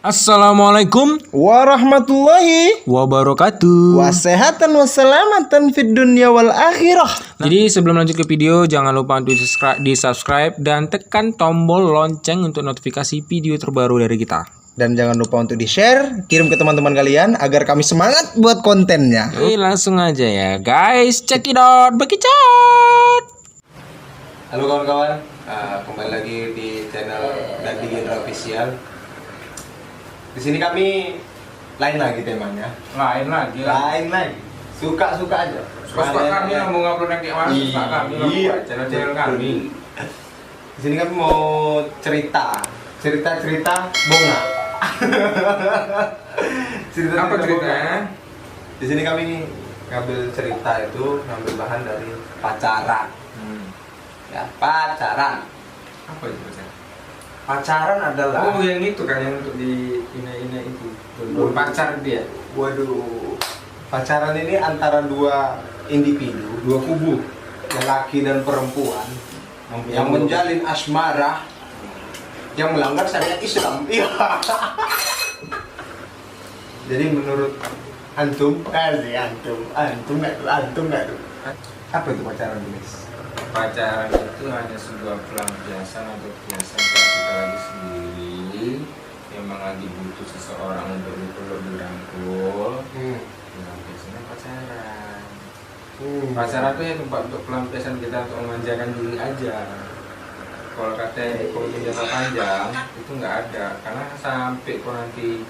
Assalamualaikum warahmatullahi wabarakatuh. wasehatan wassalamatan fid dunya wal akhirah. Jadi sebelum lanjut ke video, jangan lupa untuk di subscribe dan tekan tombol lonceng untuk notifikasi video terbaru dari kita. Dan jangan lupa untuk di-share, kirim ke teman-teman kalian agar kami semangat buat kontennya. Langsung aja ya guys, check it out, Bakicot. Halo kawan-kawan, kembali lagi di channel Daging Indra Official. Di sini kami lain lagi temanya. Lain lagi. Suka-suka aja. Suka kami yang mau ngupload yang kayak mana? Suka kami Iya. channel kami. Di sini kami mau cerita bonga. cerita Apa ceritanya? Di sini kami ngambil cerita itu ngambil bahan dari pacaran. Ya, pacaran. Apa itu maksudnya? Pacaran adalah Oh yang itu kan yang untuk di ina itu. Pacar dia. waduh. Pacaran ini antara dua individu, dua kubu, laki dan perempuan yang menjalin asmara yang melanggar syariat Islam. Iya. Jadi menurut antum nggak tuh? Apa itu pacaran, guys? Pacaran itu hanya sebuah pelampiasan atau kiasan saat kita lagi sendiri, memang lagi butuh seseorang untuk dipeluk dirangkul. Pelampiasannya pacaran. Pacaran itu ya tempat untuk pelampiasan kita untuk memanjakan diri aja. Kalau kata ekonomi jangka panjang itu nggak ada, karena sampai kau nanti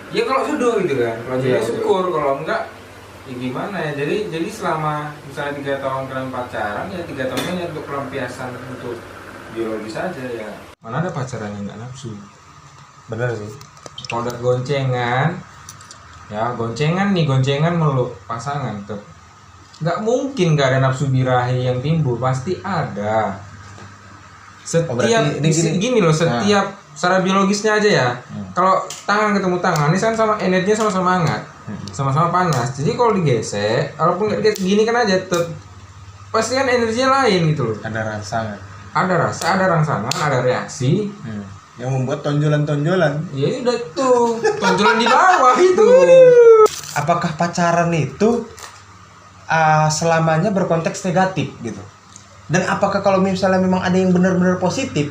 ya kalau sudah gitu kan, kalau Iya, jadi syukur, kalau enggak ya gimana ya. Jadi selama misalnya 3 tahun kalian pacaran, ya 3 tahunnya hanya untuk pelampiasan untuk biologis saja ya. Mana ada pacaran yang nggak nafsu? Benar sih. Kalau udah goncengan, ya goncengan meluk pasangan tuh, nggak mungkin nggak ada nafsu birahi yang timbul, pasti ada. Setiap berarti gini loh, setiap secara biologisnya aja ya. Kalau tangan ketemu tangan, ini kan sama energinya sama-sama hangat, sama-sama panas. Jadi kalau digesek, walaupun nggak digesek gini kan aja, pasti kan energinya lain gitu loh. Ada rasa. Ada rasa, ada rangsangan, ada reaksi. Yang membuat tonjolan-tonjolan. Ya udah tuh, tonjolan di bawah itu. Apakah pacaran itu selamanya berkonteks negatif gitu? Dan apakah kalau misalnya memang ada yang benar-benar positif,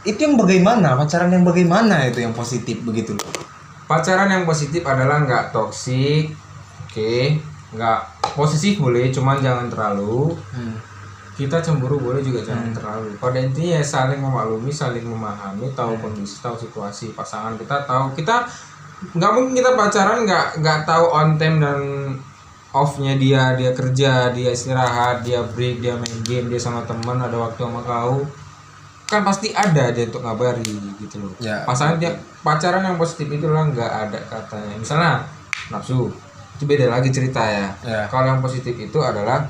itu yang bagaimana? Pacaran yang bagaimana itu yang positif begitu loh? Pacaran yang positif adalah nggak toksik, oke, nggak posesif boleh, cuman jangan terlalu. Kita cemburu boleh juga jangan terlalu. Pada intinya ya saling memaklumi, saling memahami, tahu kondisi, tahu situasi pasangan kita, tahu kita nggak mungkin kita pacaran nggak tahu on time dan off-nya dia kerja, dia istirahat, dia break, dia main game, dia sama teman, ada waktu sama kau. Kan pasti ada dia untuk ngabari gitu loh. Ya, Pasangan dia pacaran yang positif itu lah nggak ada katanya. Misalnya nafsu, itu beda lagi cerita ya. Kalau yang positif itu adalah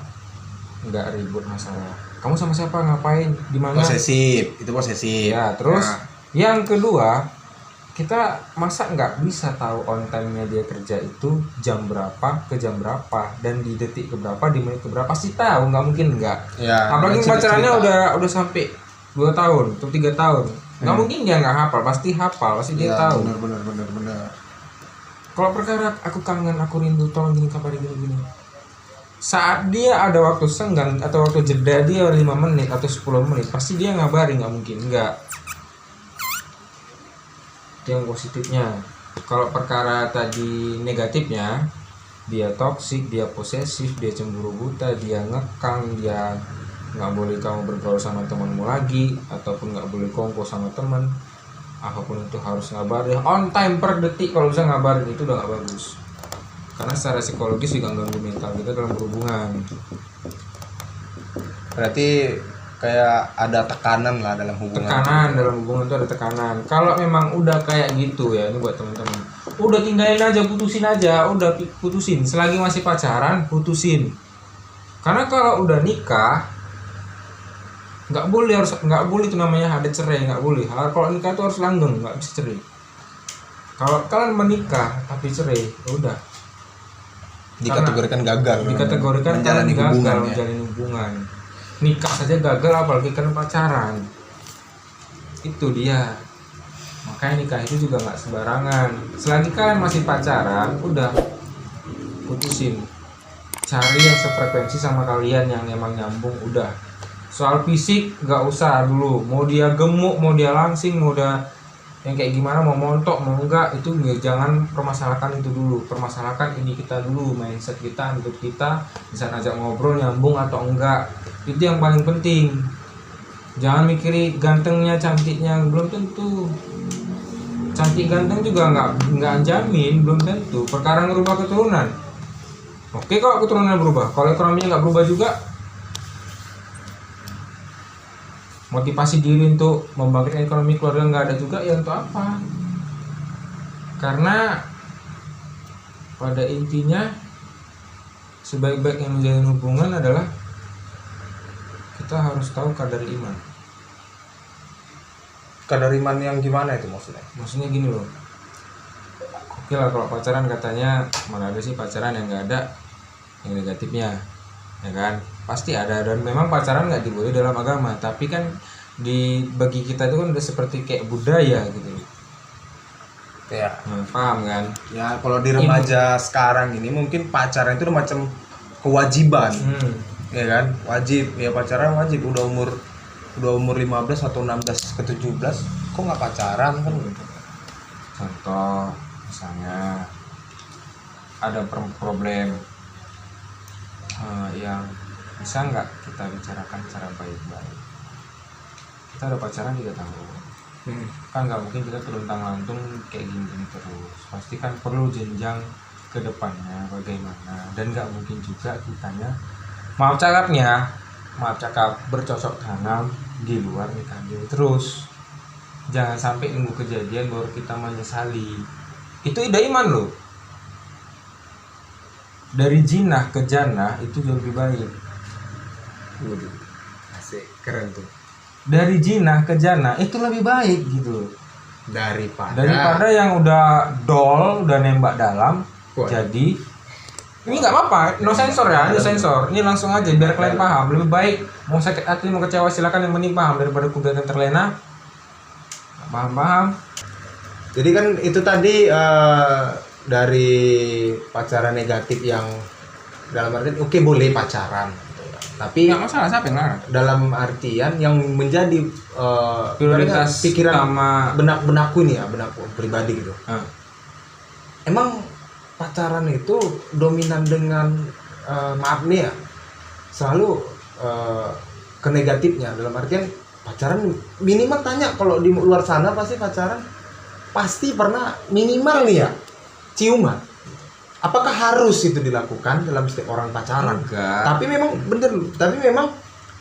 nggak ribut masalah. Kamu sama siapa, ngapain, di mana? Itu posesif. Ya, terus yang kedua, kita masa nggak bisa tahu on time-nya dia kerja itu jam berapa ke jam berapa, dan di detik ke berapa, di menit ke berapa, pasti tahu, nggak mungkin nggak. Ya, Apalagi cerita. pacarannya udah sampai 2 tahun atau 3 tahun, nggak mungkin dia nggak hafal, pasti hafal, pasti dia tahu. Benar. Kalau perkara aku kangen, aku rindu, tolong gini, kabarin gini. Saat dia ada waktu senggang atau waktu jeda dia 5 menit atau 10 menit, pasti dia ngabarin, nggak mungkin enggak. Itu yang positifnya. Kalau perkara tadi negatifnya, dia toksik, dia posesif, dia cemburu buta, dia ngekang, dia nggak boleh kamu bergaul sama temanmu lagi, ataupun nggak boleh kongko sama teman, apapun itu harus ngabarin on time per detik. Kalau bisa ngabarin itu udah nggak bagus, karena secara psikologis juga ganggu mental kita dalam berhubungan. Berarti kayak ada tekanan lah dalam hubungan. Tekanan dalam hubungan itu ada tekanan. Kalau memang udah kayak gitu ya, ini buat teman-teman, udah tinggalin aja, putusin. Selagi masih pacaran, putusin. Karena kalau udah nikah, nggak boleh itu namanya ada cerai, nggak boleh. Kalau nikah itu harus langgeng, nggak bisa cerai. Kalau kalian menikah tapi cerai, ya udah Dikategorikan gagal. Dikategorikan menjalani gagal hubungan. menjalin hubungan. Nikah saja gagal, apalagi kalian pacaran. Itu dia. Makanya nikah itu juga nggak sembarangan. Selagi kalian masih pacaran, udah putusin. Cari yang sefrekuensi sama kalian yang emang nyambung, udah. Soal fisik nggak usah dulu. Mau dia gemuk, mau dia langsing, mau dia yang kayak gimana, mau montok, mau enggak, itu nggak, jangan permasalahkan itu dulu. Permasalahkan ini kita dulu, mindset kita, untuk kita bisa ngajak ngobrol nyambung atau enggak. Itu yang paling penting. Jangan mikiri gantengnya, cantiknya, belum tentu. Cantik ganteng juga nggak jamin, belum tentu. Perkara ngerubah keturunan. Oke kok keturunan berubah. Kalau ekonominya nggak berubah juga, motivasi diri untuk membangkitkan ekonomi keluarga nggak ada juga, ya untuk apa? Karena pada intinya sebaik-baik yang menjalin hubungan adalah kita harus tahu kadar iman. Kadar iman yang gimana itu maksudnya? Maksudnya gini loh, oke lah kalau pacaran katanya mana ada sih pacaran yang nggak ada yang negatifnya, ya kan? Pasti ada, dan memang pacaran nggak diboleh dalam agama, tapi kan bagi kita itu kan udah seperti kayak budaya gitu. Ya. Paham kan? Ya kalau di remaja sekarang ini mungkin pacaran itu udah macam kewajiban, ya kan? Wajib, ya pacaran wajib. Udah umur 15 atau 16 ke 17, kok nggak pacaran kan gitu. Contoh misalnya ada problem yang bisa nggak kita bicarakan secara baik-baik. Kita udah pacaran 3 tahun, kan nggak mungkin kita terluntang-lantung kayak gini terus. Pasti kan perlu jenjang ke depannya bagaimana, dan nggak mungkin juga kitanya maaf cakap bercocok tanam di luar nikah terus. Jangan sampai nunggu kejadian baru kita menyesali. Itu ida iman loh. Dari jinah ke jannah itu jauh lebih baik. Waduh, asik, keren tuh. Dari jinah ke jannah itu lebih baik gitu. Daripada yang udah dol, udah nembak dalam. Wah. Jadi ini nggak apa-apa, no sensor ya, no sensor. Ini langsung aja biar kalian paham. Lebih baik mau sakit hati, mau kecewa, silakan, yang penting paham, daripada kuda terlena. Paham. Jadi kan itu tadi dari pacaran negatif yang dalam artian oke, boleh pacaran, tapi Nggak masalah, siapa yang larang? dalam artian yang menjadi Prioritas pikiran utama. benakku nih ya, benakku pribadi gitu. Emang pacaran itu dominan dengan maaf nih ya, selalu ke negatifnya. Dalam artian pacaran minimal tanya, kalau di luar sana pasti pacaran pasti pernah minimal nih ya ciuman. Apakah harus itu dilakukan dalam setiap orang pacaran? Enggak. Tapi memang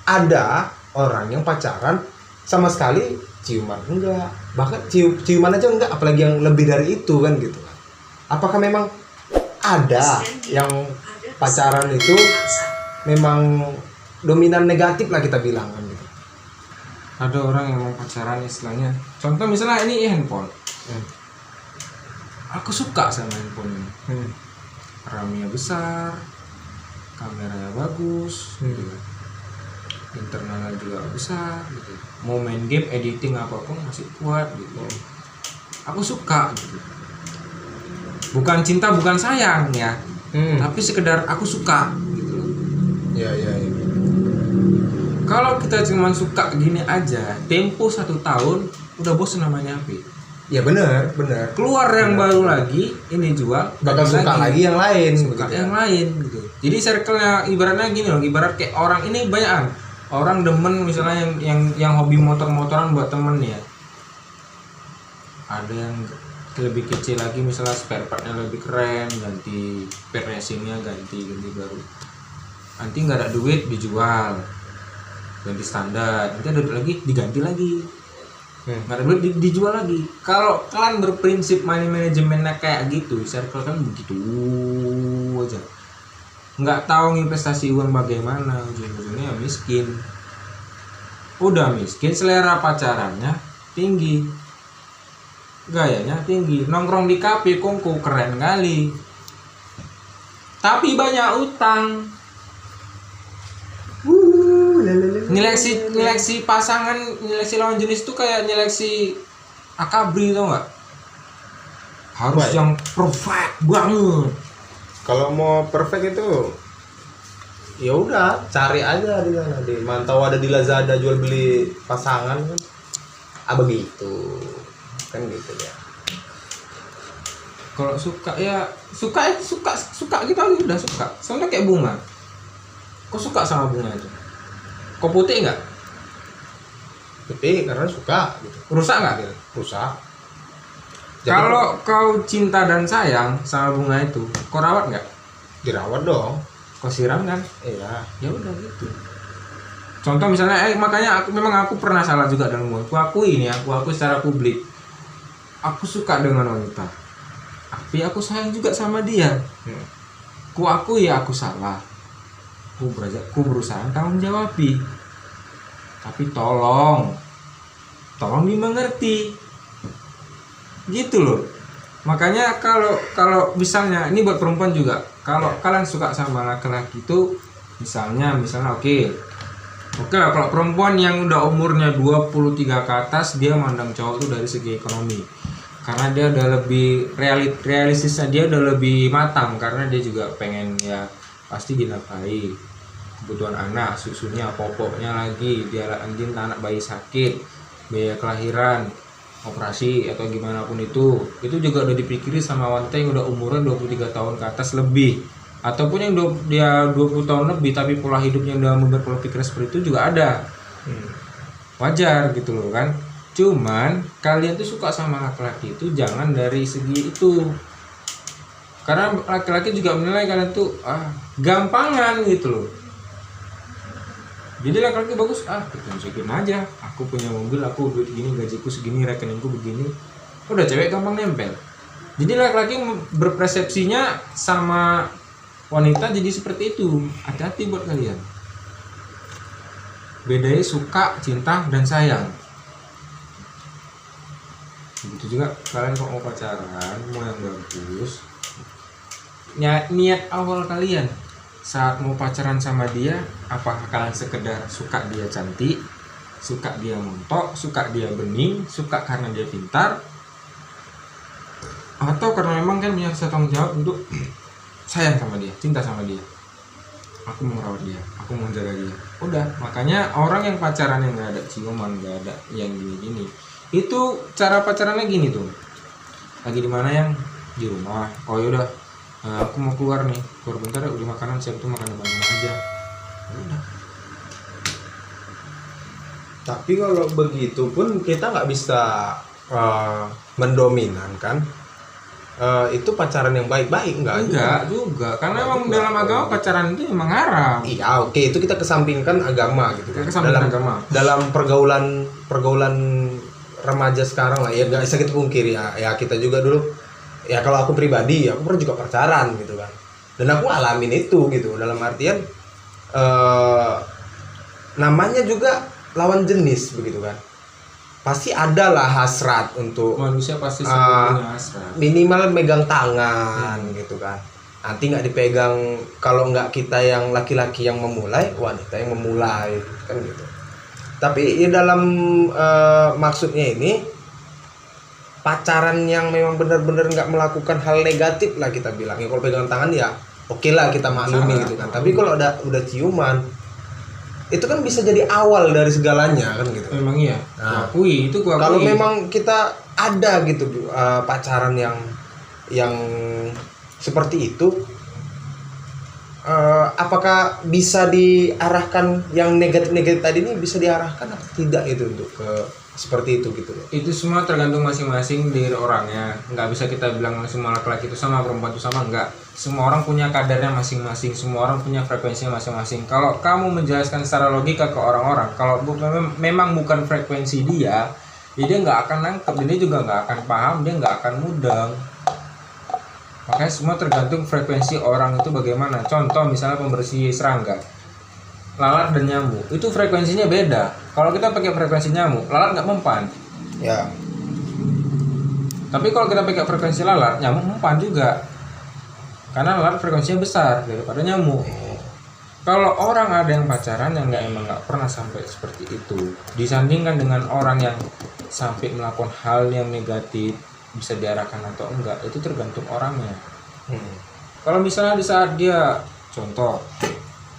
ada orang yang pacaran sama sekali ciuman enggak, bahkan ciuman aja enggak, apalagi yang lebih dari itu kan gitu. Apakah memang ada yang pacaran itu memang dominan negatif lah kita bilang kan gitu? Ada orang yang mau pacaran istilahnya, contoh misalnya ini handphone. Aku suka sama handphone ini. RAM-nya besar, kameranya bagus, gitu kan. Internalnya juga besar, gitu. Mau main game, editing apapun masih kuat, gitu. Aku suka, gitu. Bukan cinta, bukan sayang ya, tapi sekedar aku suka, gitu. Ya. Kalau kita cuma suka gini aja, tempo 1 tahun udah bosan namanya HP. Ya benar. Keluar yang baru lagi, ini jual, Bakal suka lagi yang lain, suka begitu. yang lain gitu. Jadi circle-nya ibaratnya gini loh, ibarat kayak orang ini banyak orang demen misalnya yang hobi motor-motoran buat temen ya. Ada yang lebih kecil lagi, misalnya spare partnya lebih keren, ganti pair racingnya ganti baru. Nanti nggak ada duit dijual, ganti standar. Nanti ada duit lagi diganti lagi. Nggak ada duit dijual lagi. Kalau kalian berprinsip money manajemennya kayak gitu, circle kan begitu aja. Nggak tahu investasi uang bagaimana, ujung-ujungnya miskin. Udah miskin, selera pacarannya tinggi, gayanya tinggi, nongkrong di kafe kongko keren kali, tapi banyak utang. Nyeleksi pasangan, nyeleksi lawan jenis itu kayak nyeleksi akabri tau nggak, harus Baik. yang perfect banget. Kalau mau perfect itu ya udah cari aja di sana, di mantau ada di Lazada jual beli pasangan kan. Begitu kan gitu ya. Kalau suka ya suka gitu aja udah suka. Soalnya kayak bunga. Kok suka sama bunga itu? Kok putih nggak? Tapi karena suka gitu. Rusak nggak gitu? Rusak. Jadi Kalau kau cinta dan sayang sama bunga itu, kau rawat nggak? dirawat dong. Kau siram kan? Iya. Ya udah gitu. Contoh misalnya, makanya aku pernah salah juga dalam hubungan. Aku akui secara publik. Aku suka dengan wanita, tapi aku sayang juga sama dia. Aku ya aku salah. Aku berusaha tanggung jawabi. Tapi tolong dimengerti. Gitu loh. Makanya kalau misalnya ini buat perempuan juga, kalau kalian suka sama laki-laki itu misalnya oke lah, kalau perempuan yang udah umurnya 23 ke atas, dia mandang cowok itu dari segi ekonomi, karena dia udah lebih realistisnya, dia udah lebih matang, karena dia juga pengen ya pasti dinafkahi kebutuhan anak, susunya, popoknya, lagi dia anjing anak bayi sakit, biaya kelahiran, operasi atau gimana pun itu juga udah dipikiri sama wanita yang udah umurnya 23 tahun ke atas lebih, ataupun yang dia 20 tahun lebih tapi pola hidupnya udah berpola pikir seperti itu juga ada. Wajar gitu loh kan. Cuman kalian tuh suka sama laki-laki itu jangan dari segi itu, karena laki-laki juga menilai kalian tuh gampangan gitu loh. Jadi laki-laki bagus, kita masukin aja, aku punya mobil, aku duit gini, gajiku segini, rekeningku begini, udah cewek gampang nempel. Jadi laki-laki berpersepsinya sama wanita jadi seperti itu. Hati-hati buat kalian. Bedanya suka, cinta, dan sayang. Begitu juga kalian kalau mau pacaran, mau yang bagus, niat awal kalian saat mau pacaran sama dia, apakah kalian sekedar suka dia cantik, suka dia montok, suka dia bening, suka karena dia pintar, atau karena memang kan punya rasa tanggung jawab untuk sayang sama dia, cinta sama dia, aku mau rawat dia, aku mau jaga dia. Udah, makanya orang yang pacaran yang nggak ada ciuman, nggak ada yang gini-gini, itu cara pacarannya gini tuh, lagi di mana yang di rumah, oh yaudah, aku mau keluar bentar ya, udah makanan siap tuh, makan bareng aja. Udah. Tapi kalau begitu pun kita nggak bisa mendominankan itu pacaran yang baik-baik enggak juga, karena emang dalam agama pacaran itu emang haram. Iya, oke, itu kita kesampingkan agama gitu kan. Agama. Dalam pergaulan remaja sekarang lah, ya nggak bisa kita pungkiri ya kita juga dulu. Ya kalau aku pribadi, aku pernah juga pacaran gitu kan, dan aku alamin itu gitu, dalam artian namanya juga lawan jenis begitu kan, pasti ada lah hasrat untuk Manusia pasti selalu punya hasrat. minimal megang tangan gitu kan, nanti nggak dipegang, kalau nggak kita yang laki-laki yang memulai, wanita yang memulai kan gitu. Tapi ya dalam maksudnya ini pacaran yang memang benar-benar nggak melakukan hal negatif lah kita bilang, ya kalau pegangan tangan ya oke lah kita maklumi gitu kan. Tapi kalau udah ciuman, itu kan bisa jadi awal dari segalanya kan gitu. Memang iya. Nah, Kuakui. kalau memang kita ada gitu pacaran yang seperti itu, apakah bisa diarahkan yang negatif-negatif tadi ini bisa diarahkan atau tidak itu untuk ke seperti itu gitu loh. Itu semua tergantung masing-masing diri orangnya. Nggak bisa kita bilang semua laki-laki itu sama, perempuan itu sama, enggak. Semua orang punya kadarnya masing-masing, semua orang punya frekuensinya masing-masing. Kalau kamu menjelaskan secara logika ke orang-orang, kalau memang bukan frekuensi dia, ya dia nggak akan nangkep, dia juga nggak akan paham, dia nggak akan mudeng. Makanya semua tergantung frekuensi orang itu bagaimana. Contoh misalnya pembersih serangga, lalat dan nyamuk, itu frekuensinya beda. Kalau kita pakai frekuensi nyamuk, lalat nggak mempan. Ya. Tapi kalau kita pakai frekuensi lalat, nyamuk mempan juga. Karena lalat frekuensinya besar daripada nyamuk. Kalau orang ada yang pacaran yang nggak pernah sampai seperti itu, disandingkan dengan orang yang sampai melakukan hal yang negatif bisa diarahkan atau enggak itu tergantung orangnya. Kalau misalnya di saat dia contoh,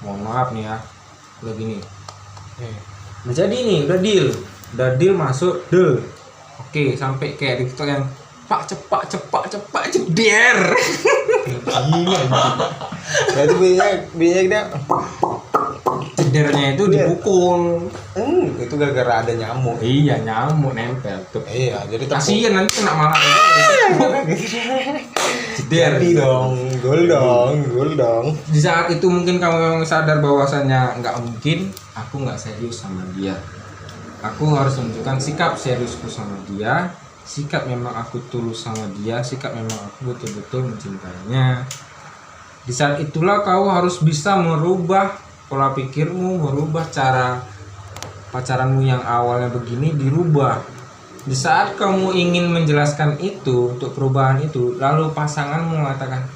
mohon maaf nih ya, udah gini, udah jadi nih, udah deal masuk deal, oke sampai kayak di TikTok yang cepak jeder. Gila. Nah, itu biasanya dia Jedernya itu dipukul. itu gara-gara ada nyamuk. Iya, nyamuk nempel tuh. Iya, jadi Kasian nanti kena malah jeder. Jadi dong, gol dong. Di saat itu mungkin kamu memang sadar bahwasannya nggak mungkin aku nggak serius sama dia. Aku harus menunjukkan sikap seriusku sama dia, sikap memang aku tulus sama dia, sikap memang aku betul-betul mencintainya. Di saat itulah kau harus bisa merubah pola pikirmu, merubah cara pacaranmu yang awalnya begini dirubah. Di saat kamu ingin menjelaskan itu untuk perubahan itu, lalu pasanganmu mengatakan,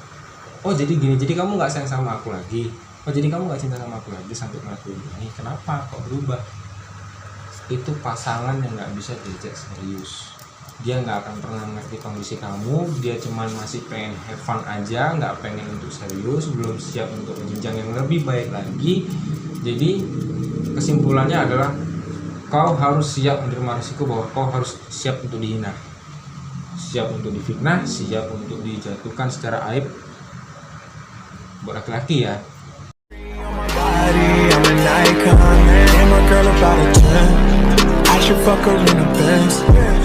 oh jadi gini, jadi kamu nggak sayang sama aku lagi, oh jadi kamu nggak cinta sama aku lagi sampai ngelakuin ini, kenapa kok berubah? Itu pasangan yang nggak bisa diajak serius. Dia nggak akan pernah ngerti kondisi kamu, dia cuman masih pengen have fun aja, nggak pengen untuk serius, belum siap untuk jenjang yang lebih baik lagi. Jadi kesimpulannya adalah kau harus siap menerima risiko bahwa kau harus siap untuk dihina, siap untuk difitnah, siap untuk dijatuhkan secara aib. Buat laki-laki ya. I should fuck her in the Benz.